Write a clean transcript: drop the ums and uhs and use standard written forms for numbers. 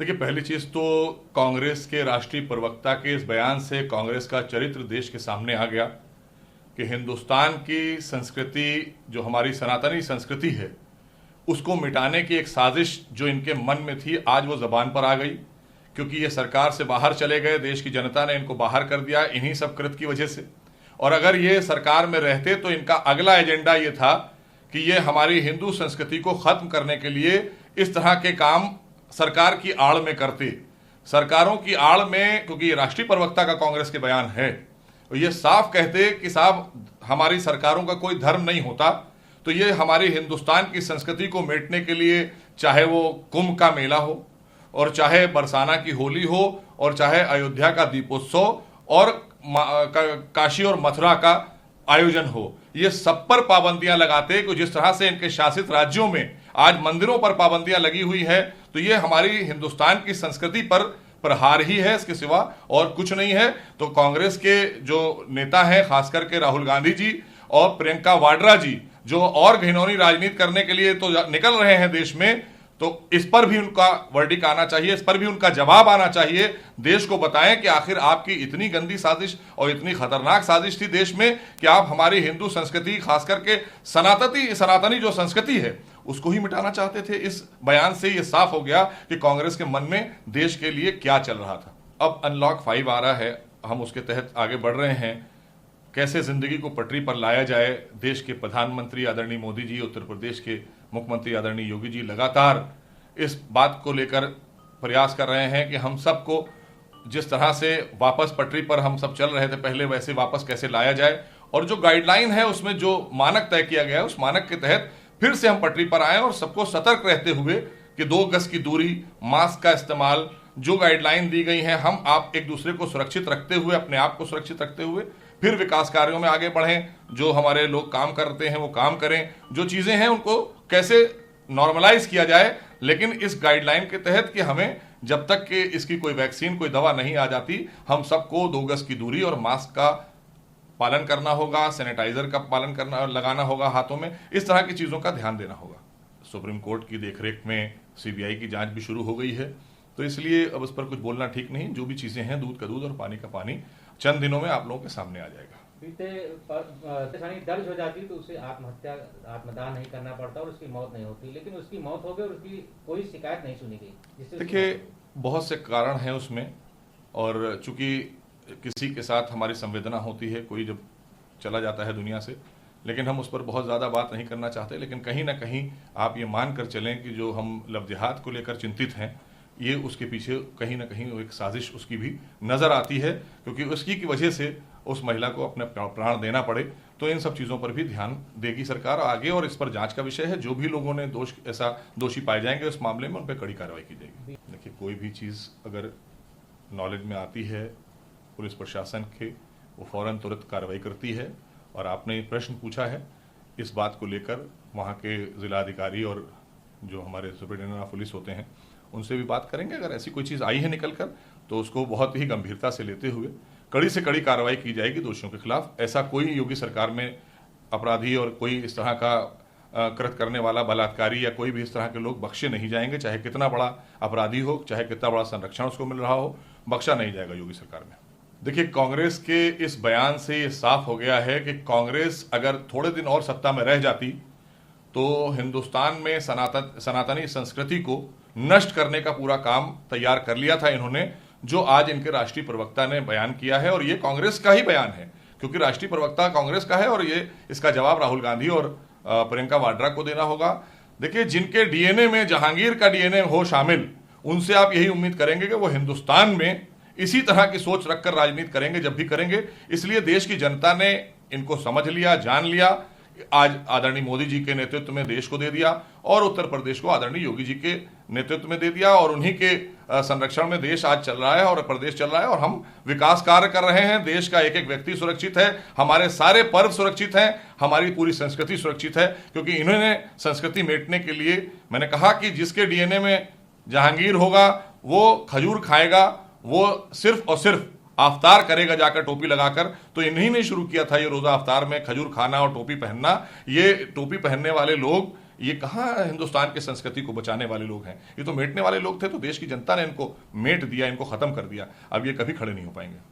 देखिए, पहली चीज तो कांग्रेस के राष्ट्रीय प्रवक्ता के इस बयान से कांग्रेस का चरित्र देश के सामने आ गया कि हिंदुस्तान की संस्कृति, जो हमारी सनातनी संस्कृति है, उसको मिटाने की एक साजिश जो इनके मन में थी, आज वो जबान पर आ गई। क्योंकि ये सरकार से बाहर चले गए, देश की जनता ने इनको बाहर कर दिया इन्हीं सब कृत की वजह से। और अगर ये सरकार में रहते तो इनका अगला एजेंडा ये था कि ये हमारी हिंदू संस्कृति को खत्म करने के लिए इस तरह के काम सरकार की आड़ में करते, सरकारों की आड़ में। क्योंकि ये राष्ट्रीय प्रवक्ता का कांग्रेस के बयान है, ये साफ कहते कि साहब हमारी सरकारों का कोई धर्म नहीं होता, तो ये हमारी हिंदुस्तान की संस्कृति को मेटने के लिए, चाहे वो कुंभ का मेला हो और चाहे बरसाना की होली हो और चाहे अयोध्या का दीपोत्सव और काशी और मथुरा का आयोजन हो, ये सब पर पाबंदियां लगाते कि जिस तरह से इनके शासित राज्यों में आज मंदिरों पर पाबंदियां लगी हुई है, तो ये हमारी हिंदुस्तान की संस्कृति पर प्रहार ही है, इसके सिवा और कुछ नहीं है। तो कांग्रेस के जो नेता हैं, खास करके राहुल गांधी जी और प्रियंका वाड्रा जी, जो और घिनौनी राजनीति करने के लिए तो निकल रहे हैं देश में, तो इस पर भी उनका वर्डिक्ट आना चाहिए, इस पर भी उनका जवाब आना चाहिए। देश को बताएं कि आखिर आपकी इतनी गंदी साजिश और इतनी खतरनाक साजिश थी देश में कि आप हमारी हिंदू संस्कृति, खास करके सनातनी जो संस्कृति है, उसको ही मिटाना चाहते थे। इस बयान से यह साफ हो गया कि कांग्रेस के मन में देश के लिए क्या चल रहा था। अब अनलॉक 5 आ रहा है, हम उसके तहत आगे बढ़ रहे हैं। कैसे जिंदगी को पटरी पर लाया जाए, देश के प्रधानमंत्री आदरणीय मोदी जी, उत्तर प्रदेश के मुख्यमंत्री आदरणीय योगी जी लगातार इस बात को लेकर प्रयास कर रहे हैं कि हम सबको जिस तरह से वापस पटरी पर हम सब चल रहे थे पहले, वैसे वापस कैसे लाया जाए। और जो गाइडलाइन है उसमें जो मानक तय किया गया है, उस मानक के तहत फिर से हम पटरी पर आए और सबको सतर्क रहते हुए कि 2 गज की दूरी, मास्क का इस्तेमाल, जो गाइडलाइन दी गई है, हम आप एक दूसरे को सुरक्षित रखते हुए, अपने आप को सुरक्षित रखते हुए फिर विकास कार्यों में आगे बढ़ें। जो हमारे लोग काम करते हैं वो काम करें, जो चीजें हैं उनको कैसे नॉर्मलाइज किया जाए, लेकिन इस गाइडलाइन के तहत कि हमें जब तक कि इसकी कोई वैक्सीन, कोई दवा नहीं आ जाती, हम सबको 2 गज की दूरी और मास्क का पालन करना होगा, सैनिटाइजर का पालन करना, लगाना होगा हाथों में, इस तरह की चीजों का ध्यान देना होगा। सुप्रीम कोर्ट की देखरेख में सीबीआई की जांच भी शुरू हो गई है, तो इसलिए अब उस पर कुछ बोलना ठीक नहीं। जो भी चीजें हैं, दूध का दूध और पानी का पानी, चंद दिनों में आप लोगों के सामने आ जाएगा। दर्ज हो जाती तो उसे आत्मदान नहीं करना पड़ता और उसकी मौत नहीं होती, लेकिन उसकी मौत हो गई और उसकी कोई शिकायत नहीं सुनी गई। देखिए, बहुत से कारण हैं उसमें, और चूंकि किसी के साथ हमारी संवेदना होती है, कोई जब चला जाता है दुनिया से, लेकिन हम उस पर बहुत ज़्यादा बात नहीं करना चाहते। लेकिन कहीं ना कहीं आप ये मान कर चलें कि जो हम लफ्ज़िहात को लेकर चिंतित हैं, ये उसके पीछे कहीं ना कहीं एक साजिश उसकी भी नज़र आती है, क्योंकि उसकी की वजह से उस महिला को अपने प्राण देना पड़े। तो इन सब चीज़ों पर भी ध्यान देगी सरकार आगे, और इस पर जांच का विषय है। जो भी लोगों ने दोषी पाए जाएंगे उस मामले में, उन पर कड़ी कार्रवाई की जाएगी। देखिए, कोई भी चीज़ अगर नॉलेज में आती है पुलिस प्रशासन के, वो फौरन तुरंत कार्रवाई करती है। और आपने प्रश्न पूछा है इस बात को लेकर, वहाँ के जिलाधिकारी और जो हमारे सुपरिटेंडेंट ऑफ पुलिस होते हैं, उनसे भी बात करेंगे। अगर ऐसी कोई चीज़ आई है निकल कर, तो उसको बहुत ही गंभीरता से लेते हुए कड़ी से कड़ी कार्रवाई की जाएगी दोषियों के खिलाफ। ऐसा कोई योगी सरकार में अपराधी और कोई इस तरह का कृत करने वाला बलात्कारी या कोई भी इस तरह के लोग बख्शे नहीं जाएंगे, चाहे कितना बड़ा अपराधी हो, चाहे कितना बड़ा संरक्षण उसको मिल रहा हो, बख्शा नहीं जाएगा योगी सरकार में। देखिए, कांग्रेस के इस बयान से ये साफ हो गया है कि कांग्रेस अगर थोड़े दिन और सत्ता में रह जाती तो हिंदुस्तान में सनातनी संस्कृति को नष्ट करने का पूरा काम तैयार कर लिया था इन्होंने, जो आज इनके राष्ट्रीय प्रवक्ता ने बयान किया है। और ये कांग्रेस का ही बयान है, क्योंकि राष्ट्रीय प्रवक्ता कांग्रेस का है, और ये इसका जवाब राहुल गांधी और प्रियंका वाड्रा को देना होगा। देखिए, जिनके डीएनए में जहांगीर का डीएनए हो शामिल, उनसे आप यही उम्मीद करेंगे कि वो हिंदुस्तान में इसी तरह की सोच रखकर राजनीति करेंगे जब भी करेंगे। इसलिए देश की जनता ने इनको समझ लिया, जान लिया। आज आदरणीय मोदी जी के नेतृत्व में देश को दे दिया, और उत्तर प्रदेश को आदरणीय योगी जी के नेतृत्व में दे दिया, और उन्हीं के संरक्षण में देश आज चल रहा है और प्रदेश चल रहा है। और हम विकास कार्य कर रहे हैं, देश का एक एक व्यक्ति सुरक्षित है, हमारे सारे पर्व सुरक्षित हैं, हमारी पूरी संस्कृति सुरक्षित है। क्योंकि इन्होंने संस्कृति मेटने के लिए, मैंने कहा कि जिसके डीएनए में जहांगीर होगा वो खजूर खाएगा, वो सिर्फ और सिर्फ आफ्तार करेगा जाकर टोपी लगाकर। तो इन्हीं ने शुरू किया था ये रोजा आफ्तार में खजूर खाना और टोपी पहनना। ये टोपी पहनने वाले लोग ये कहाँ हिंदुस्तान की संस्कृति को बचाने वाले लोग हैं? ये तो मेटने वाले लोग थे, तो देश की जनता ने इनको मेट दिया, इनको खत्म कर दिया। अब ये कभी खड़े नहीं हो पाएंगे।